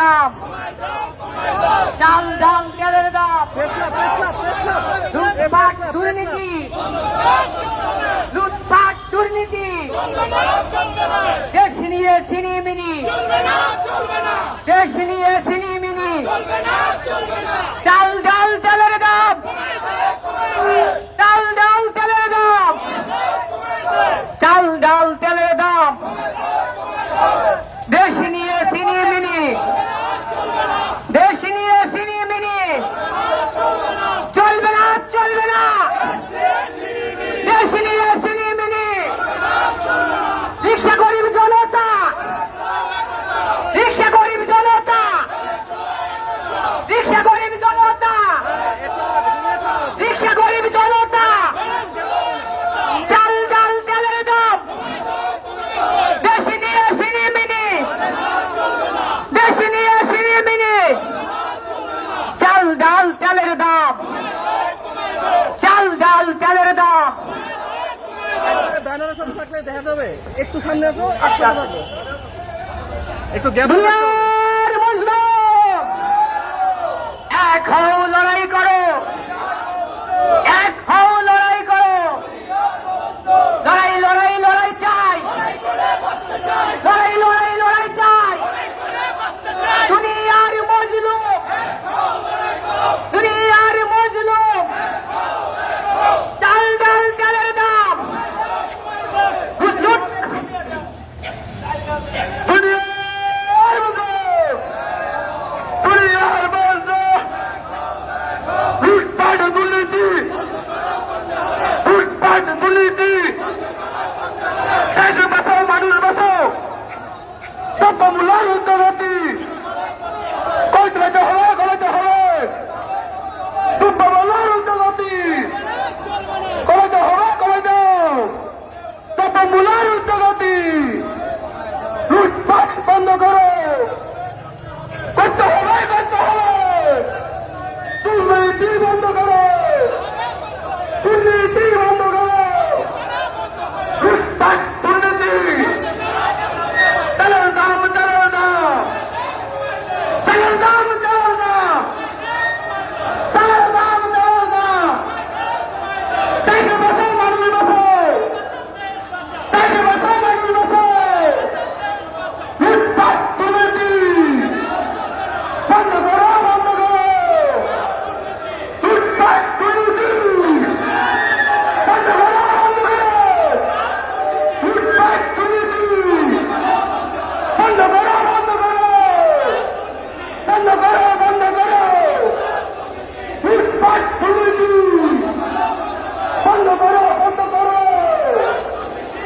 দাম, চাল ডাল তেলের দাম, লুটপাট দুর্নীতি, লুটপাট দুর্নীতি, দেশ নিয়ে সিনিমিনি, দেশ নিয়ে সিনিমিনি, চাল ডাল তেলের দাম, চাল ডাল তেলের দাম, চাল ডাল তেলের দাম, দেশ নিয়ে সিনিমিনি, দেশ নিয়ে সিনিমিনি, চলবে না চলবে না, দেশ নিয়ে সিনিমিনি, রিক্সা গরিব জনতা, রিক্সা গরিব জনতা, রিক্সা গরিব জনতা, রিক্সা গরিব জনতা, চাল ডাল তেলের দাম, দেশ নিয়ে সিনিমিনি, দেশ নিয়ে সিনিমিনি, চাল ডাল তেলের দাম, চাল ডাল তেলের দাম। ব্যানারের সাথে থাকলে দেখা যাবে। একটু সামনে আসো, একটু গ্যাপ। দুনিয়ার মুসলিম এক হও, লড়াই করো, এক হও, লড়াই করো, লড়াই লড়াই লড়াই চাই, লড়াই লড়াই লড়াই চাই, দুনিয়ার মজলুম, দুনিয়ার মজলুম, চাল ডাল তেলের দাম, লুট দুনিয়ার মজলুম, দুনিয়ার মজলুম, লুটপাট দুর্নীতি, লুটপাট দুর্নীতি, দেশে বাঁচাও মানুষ বাঁচাও, দ্রব্যমূল্যের ঊর্ধ্বগতি, কইতে হবে কমাতে হবে, দ্রব্যমূল্যের ঊর্ধ্বগতি, কমাতে হবে কমাতে, দ্রব্যমূল্যের ঊর্ধ্বগতি, লুটপাট বন্ধ করো, করতে হবে করতে হবে, দুর্নীতি বন্ধ করো, দুর্নীতি বন্ধ করো, লুটপাট দুর্নীতি, তেলের দাম তেলের দাম, তেলের দাম তেলের দাম, তেলের দাম তেলের দাম, দেশে বাঁচাও মানুষ বাঁচাও, দেশে বাঁচাও মানুষ বাঁচাও, লুটপাট দুর্নীতি বন্ধ করো বন্ধ করো, লুটপাট দুর্নীতি বন্ধ করো বন্ধ করো, লুটপাট দুর্নীতি বন্ধ করো বন্ধ করো, বন্ধ করো বন্ধ করো, লুটপাট দুর্নীতি বন্ধ করো বন্ধ করো,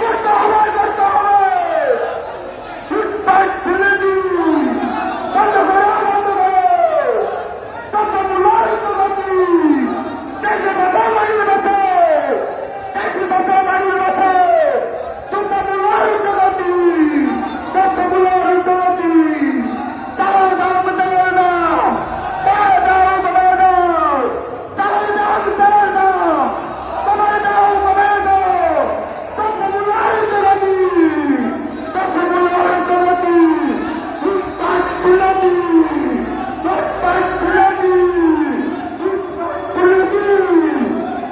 করতে হবে করতে হবে, লুটপাট দুর্নীতি বন্ধ করো বন্ধ করো, দ্রব্যমূল্যের ঊর্ধ্বগতি, দেশে বাঁচাও মানুষ বাঁচাও, দেশে বাঁচাও মানুষ বাঁচাও, দ্রব্যমূল্যের ঊর্ধ্বগতি, দ্রব্যমূল্যের ঊর্ধ্বগতি, চালের দাম তেলের দাম, কমায় দাও কমায় দাও, চালের দাম তেলের দাম, কমায় দাও কমায় দাও, দ্রব্যমূল্যের ঊর্ধ্বগতি, দ্রব্যমূল্যের ঊর্ধ্বগতি, লুটপাট দুর্নীতি, লুটপাট দুর্নীতি, লুটপাট দুর্নীতি,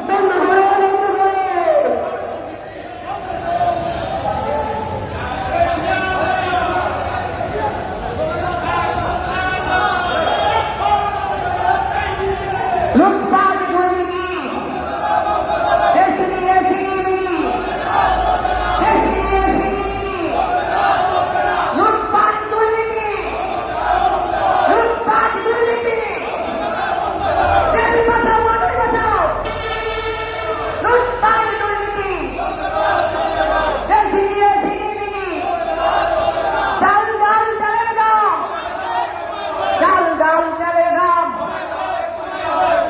বন্ধ করো বন্ধ করো। লুটপাট দুর্নীতি, দেশ নিয়ে সিনিমিনি, দেশ নিয়ে সিনিমিনি, লুটপাট দুর্নীতি, লুটপাট দুর্নীতি, দেশ বাঁচাও মানুষ বাঁচাও, লুটপাট দুর্নীতি, দেশ নিয়ে সিনিমিনি, চাল ডাল তেলের দাম, চাল ডাল তেলের দাম,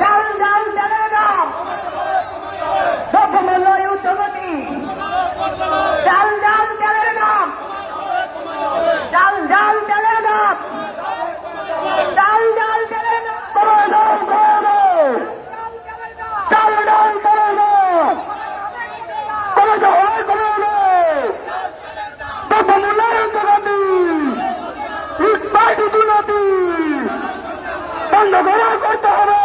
চাল ডাল তেলের দাম, দ্রব্যমূল্যের ঊর্ধ্বগতি, চাল ডাল তেলের দাম, চাল ডাল তেলের দাম, চাল ডাল তেলের দাম, চাল ডাল তেলের দাম, কমাতে হবে কমাতে, দ্রব্যমূল্যের ঊর্ধ্বগতি, লুটপাট লুটপাট দুর্নীতি বন্ধ করা করতে হবে।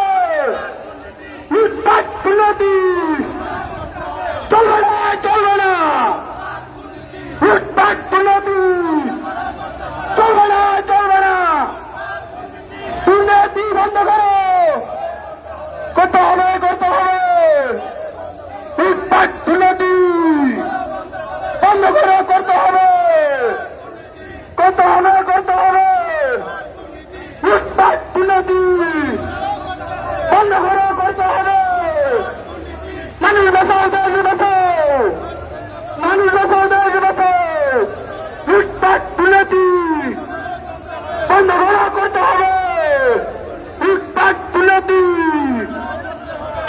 লুটপাট দুর্নীতি চলবে না, চলবে না। লুটপাট দুর্নীতি চলবে না, চলবে না। দুর্নীতি বন্ধ করো, করতে হবে, করতে হবে। লুটপাট দুর্নীতি বন্ধ করো, করতে হবে, করতে হবে, করতে হবে। লুটপাট দুর্নীতি বন্ধ করো, করতে হবে। মানুষ বাঁচাও, দেশ বাঁচাও, মানুষ বাঁচাও, দেশ বাঁচাও। লুটপাট দুর্নীতি বন্ধ করো, করতে হবে। লুটপাট দুর্নীতি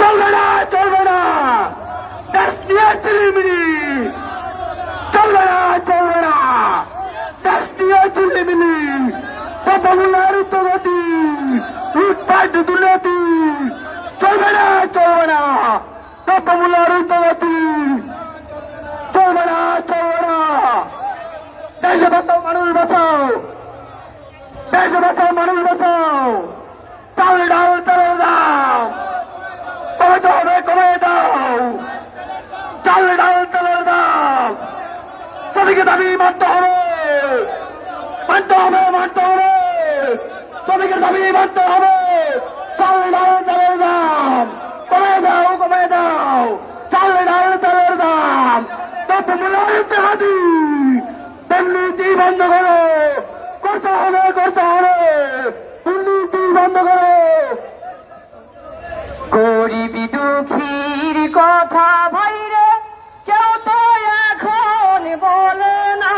চলবে না, চলবে না। দেশ নিয়ে চিলিমিলি চলবে না, চলবে না। দেশ নিয়ে চিলিমিলি দ্রব্যমূল্যের উচ্চগতি, লুটপাট দুর্নীতি চলবে না, চলবে না। দ্রব্যমূল্যের উচ্চগতি চলবে না, চলবে না। দেশে বাঁচাও, মানুষ বাঁচাও, দেশে বাঁচাও, মানুষ বাঁচাও। চাল ডাল তেলের দাম কমাতে হবে, কমিয়ে দাও। চাল ডাল তেলের দাম শ্রমিকের দাবি মানতে হবে, মানতে হবে, মানতে হবে। শ্রমিকের দাবি মানতে হবে। চাল ডাল তেলের দাম কমিয়ে দাও, কমিয়ে দাও। চাল ডাল তেলের দাম দ্রব্যমূল্যের উচ্চগতি, দুর্নীতি বন্ধ করো, করতে হবে, করতে হবে। দুর্নীতি বন্ধ করো। গরিবি দুঃখীর কথা ভাইরে কেউ তো এখন বলে না।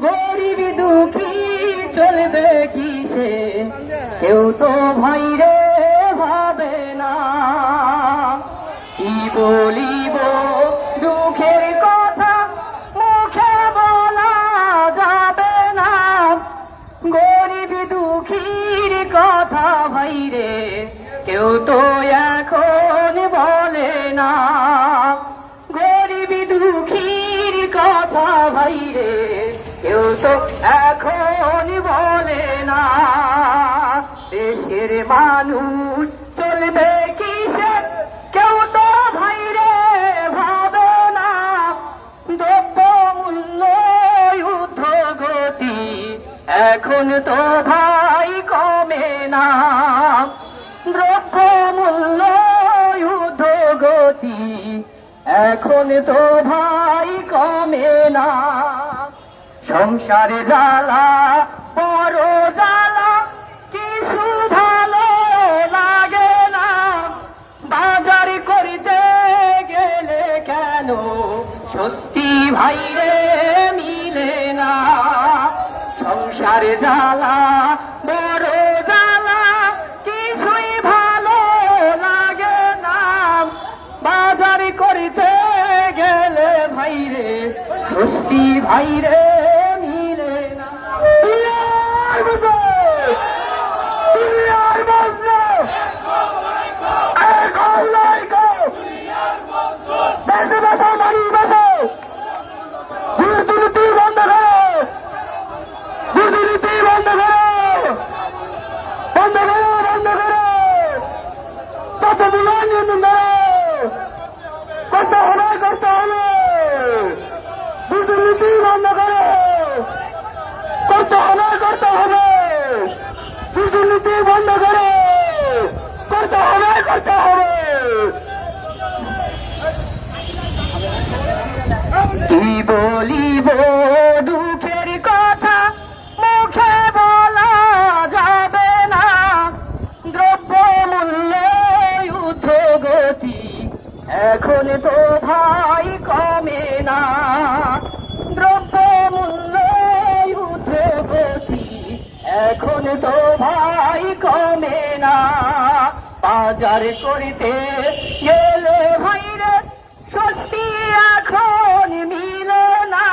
গরিবি দুঃখী চলবে কিসে কেউ তো ভাইরে ভাবে না। কি বলিব দুঃখের কথা মুখে বলা যাবে না। গরিবি দুঃখীর কথা ভাইরে কেউ তো এখন বলে না। গরিবি দুঃখীর কথা ভাইরে কেউ তো এখন বলে না। দেশের মানুষ চলবে কিসে কেউ তো ভাইরে ভাবে না। দ্রব্য মূল্য ঊর্ধ্বগতি এখন তো ভাই কমে না। দ্রব্য মূল্য ঊর্ধ্বগতি এখন তো ভাই কমে না। সংসারে জ্বালা বড় জ্বালা কিছু ভালো লাগে না। বাজার করিতে গেলে কেন স্বস্তি ভাইরে মিলে না। সংসারে জ্বালা বড় জ্বালা কিছুই ভালো লাগে না। বাজার করিতে গেলে ভাইরে স্বস্তি ভাইরে মিলে না। দুনিয়ার বুঝো, দুনিয়ার বুঝো, এক আল্লাহ গো। দেশে বাঁচাও, মানুষ বাঁচাও। দুর্নীতি বন্ধ করো, দুর্নীতি বন্ধ করো, বন্ধ করো, বন্ধ করো। দ্রব্যমূল্য নিয়ন্ত্রণ করো, করতে হবে, করতে হবে। দুর্নীতি বন্ধ করো, করতে হবে, করতে হবে। দুর্নীতি বন্ধ করো, করতে হবে, করতে হবে। কি বলিব দুঃখের কথা মুখে বলা যাবে না। দ্রব্য মূল্য ঊর্ধ্বগতি এখন তো ভাই কমে না। দ্রব্য মূল্য ঊর্ধ্বগতি এখন তো ভাই কমে না। বাজার করিতে গেলে ভাইরে স্বস্তি এখন মিলে না।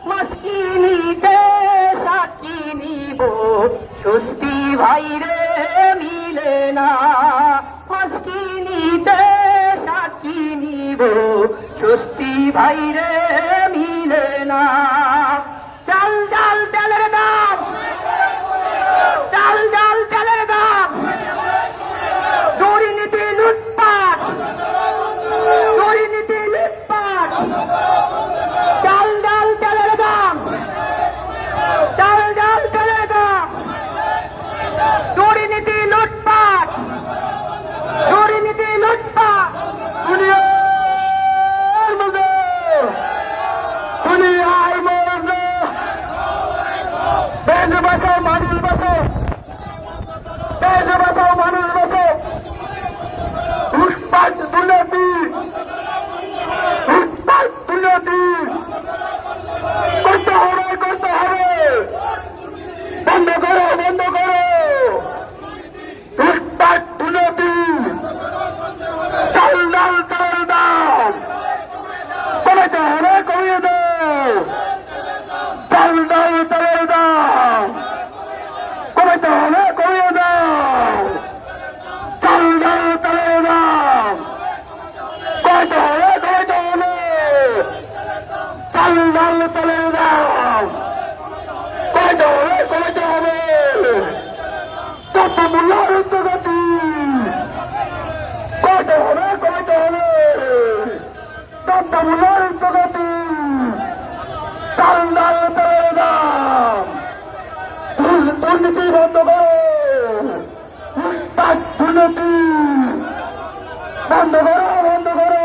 মাছ কিনিতে শাক কিনিব স্বস্তি ভাইরে মিলে না। মাছ কিনিতে শাক কিনিব স্বস্তি ভাইরে মিলে না। চাল ডাল তেলের দাম চাল ডাল তেলের দাম, চাল ডাল তেলের দাম, দুর্নীতি লুটপাট, দুর্নীতি লুটপাট, দুনিয়ার মধ্যে, দুনিয়ার মধ্যে, দেশ বাঁচাও মানুষ বাঁচাও, দেশ বাঁচাও মানুষ বাঁচাও, লুটপাট দুর্নীতি, লুটপাট দুর্নীতি করতে হবে, করতে হবে, বন্ধ করো, বন্ধ করো, লুটপাট দুর্নীতি, চাল ডাল তেলের দাম কমাতে হবে, কমিয়ে দাও, চাল ডাল তেলের দাম কমাতে হবে, কমিয়ে দাও, চাল ডাল তেলের দাম কমাতে হবে, কমাতে হবে, চাল ডাল তেলের দাম কমাতে হবে, কমাতে হবে, দ্রব্যমূল্য ঊর্ধ্বগতি কমাতে হবে, কমাতে হবে, দ্রব্যমূল্য ঊর্ধ্বগতি, চাল ডাল তেলের দাম, দুর্নীতি বন্ধ করো, লুটপাট দুর্নীতি বন্ধ করো, বন্ধ করো,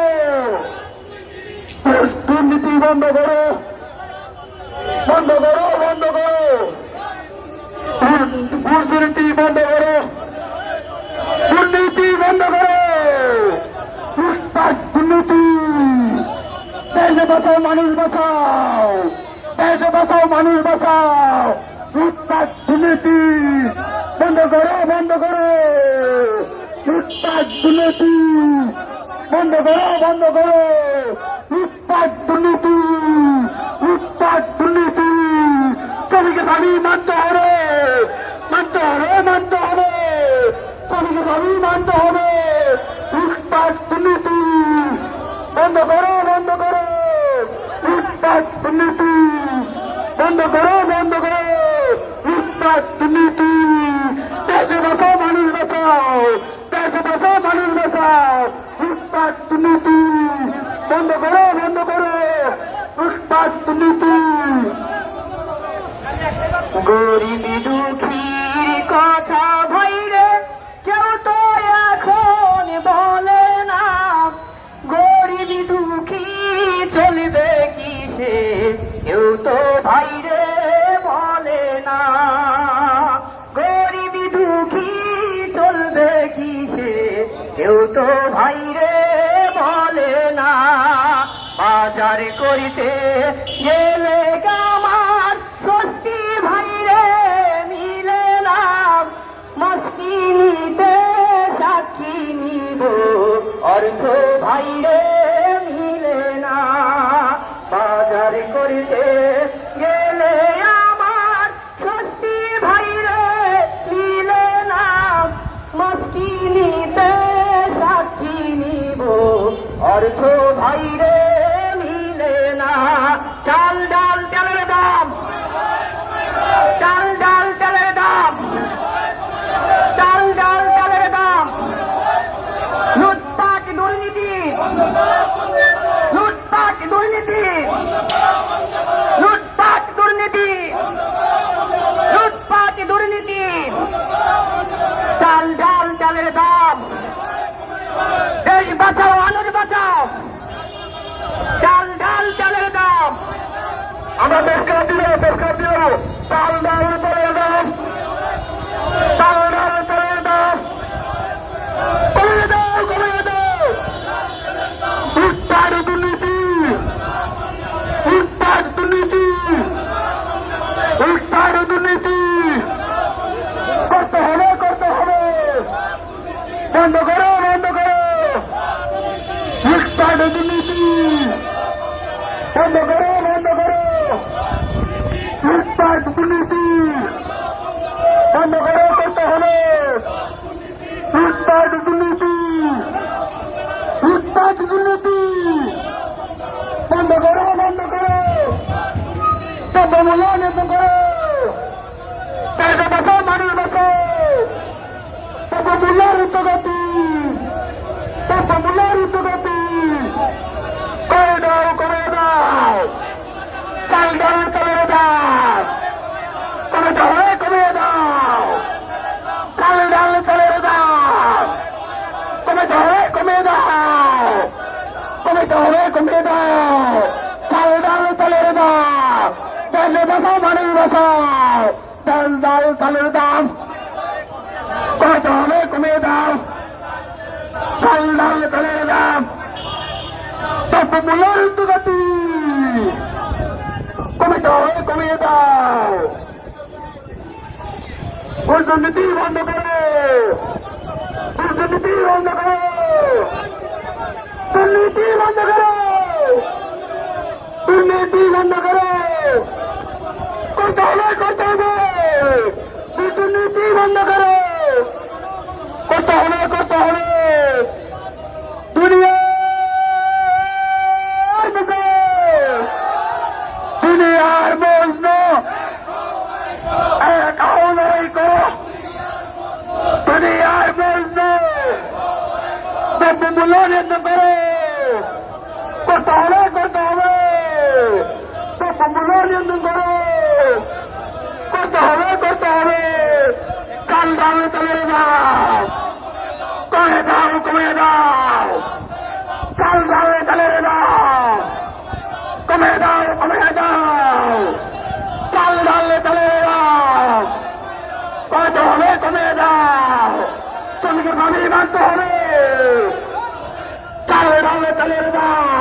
দুর্নীতি বন্ধ করো, বন্ধ করো, বন্ধ করো, দুর্নীতি বন্ধ করো, দুর্নীতি বন্ধ করো, লুটপাট দুর্নীতি, দেশ বাঁচাও মানুষ বাঁচাও, দেশ বাঁচাও মানুষ বাঁচাও, লুটপাট দুর্নীতি বন্ধ করো, বন্ধ করো, লুটপাট দুর্নীতি বন্ধ করো, বন্ধ করো, লুটপাট দুর্নীতি, লুটপাট দুর্নীতি, শ্রমিকের দাবি মানতে হবে, মানতে হবে, মানতে হবে, শ্রমিকের দাবি মানতে হবে, লুটপাট দুর্নীতি বন্ধ করো, বন্ধ করো, লুটপাট দুর্নীতি বন্ধ করো, বন্ধ করো, লুটপাট দুর্নীতি, দেশে বাঁচাও মানুষ বাঁচাও, দেশে বাঁচাও মানুষ বাঁচাও, লুটপাট দুর্নীতি বন্ধ করো, বন্ধ করো, লুটপাট দুর্নীতি, গরিবি দুঃখীর কথা ভাইরে কেউ তো এখন বলে না, গরিবি দুঃখী চলবে কিসে কেউ তো ভাইরে বলে না, গরিবি দুঃখী চলবে কিসে কেউ তো ভাইরে বলে না, বাজার করিতে গেলে আমার স্বস্তি ভাইরে মিলে না, মস্কিনিতে সাক্ষী নিব অর্থ ভাইরে মিলে না, বাজার করিতে গেলে আমার স্বস্তি ভাইরে মিলে না, মস্কিনিতে সাক্ষী নিব অর্থ ভাইরে মিলে না, চাল ডাল তেলের দাম, চাল ডাল তেলের দাম, চাল ডাল তেলের দাম, লুটপাট দুর্নীতি, লুটপাট দুর্নীতি, লুটপাট দুর্নীতি, লুটপাট দুর্নীতি, চাল ডাল তেলের দাম, দেশ বাঁচাও মানুষ বাঁচাও, চাল ডাল তেলের দাম, আমরা বেশকার দিল, চাল ডাল তেলের দাম, চাল ডাল তেলের দাম কমিয়ে দাও, কমিয়ে দাও, লুটপাট দুর্নীতি, লুটপাট দুর্নীতি, লুটপাট দুর্নীতি করতে হবে, করতে হবে, বন্ধ করো, বন্ধ করো, লুটপাট দুর্নীতি বন্ধ করো, বন্ধ করো, লুটপাট দুর্নীতি বন্ধ করো, করতে হবে, লুটপাট দুর্নীতি, লুটপাট দুর্নীতি বন্ধ করো, বন্ধ করো, দ্রব্যমূল্য বন্ধ করো, দেশ বাঁচাও মানুষ বাঁচাও, দ্রব্যমূল্যের ঊর্ধ্বগতি, দ্রব্যমূল্যের ঊর্ধ্বগতি করে দাও, করে দেশে বাঁচাও মানুষ বাঁচাও ডাল ডাল চালের দাম কমাতে হবে কমিয়ে দাও ডাল ডাল চালের দাম দ্রব্যমূল্যের ঊর্ধ্বগতি কমিতে হবে কমিয়ে দাও দুর্নীতি বন্ধ করো দুর্নীতি বন্ধ করো দুর্নীতি বন্ধ করো দুর্নীতি বন্ধ করো করতে হবে দুর্নীতি বন্ধ করো করতে হবে দুনিয়ার মজনু এক আওয়াজ করো দুনিয়ার মজনু দ্রব্যমূল্য নিয়ন্ত্রণ করো করতে হবে দ্রব্যমূল্য নিয়ন্ত্রণ করো করতে হবে চাল দামে চালিয়ে দাও কমে দাও চাল দামে চালিয়ে দাও কমে দাও চাল দামে চালিয়ে দাও করতে হবে কমে দাও শ্রমিকের দাবি মানতে হবে চাল দামে চালিয়ে দাও